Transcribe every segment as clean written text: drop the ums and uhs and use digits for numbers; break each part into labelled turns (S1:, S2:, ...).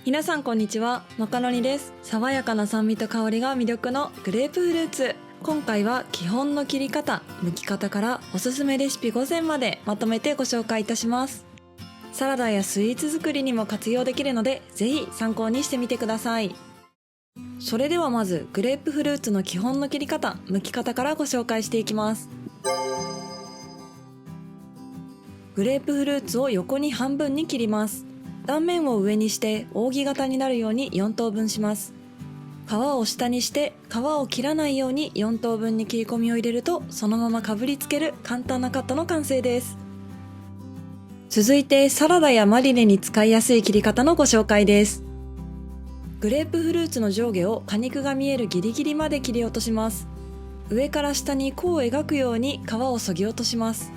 S1: 皆さんこんにちは、マカロニです。爽やかな酸味と香りが魅力のグレープフルーツ。今回は基本の切り方、剥き方からおすすめレシピ5選までまとめてご紹介いたします。サラダやスイーツ作りにも活用できるので、ぜひ参考にしてみてください。それではまずグレープフルーツの基本の切り方、剥き方からご紹介していきます。グレープフルーツを横に半分に切ります。断面を上にして扇形になるように4等分します。皮を下にして皮を切らないように4等分に切り込みを入れると、そのままかぶりつける簡単なカットの完成です。続いてサラダやマリネに使いやすい切り方のご紹介です。グレープフルーツの上下を果肉が見えるギリギリまで切り落とします。上から下に弧を描くように皮を削ぎ落とします。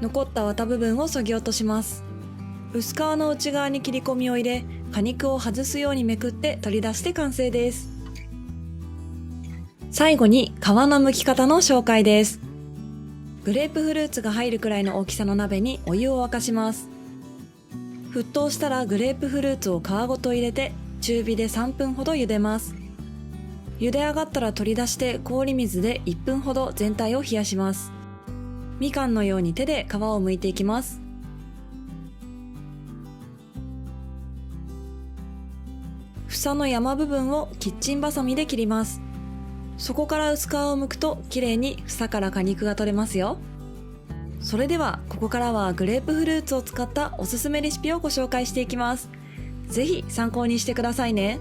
S1: 残った綿部分を削ぎ落とします。薄皮の内側に切り込みを入れ、果肉を外すようにめくって取り出して完成です。最後に皮の剥き方の紹介です。グレープフルーツが入るくらいの大きさの鍋にお湯を沸かします。沸騰したらグレープフルーツを皮ごと入れて中火で3分ほど茹でます。茹で上がったら取り出して氷水で1分ほど全体を冷やします。みかんのように手で皮を剥いていきます。房の山部分をキッチンバサミで切ります。そこから薄皮を剥くときれいに房から果肉が取れますよ。それではここからはグレープフルーツを使ったおすすめレシピをご紹介していきます。ぜひ参考にしてくださいね。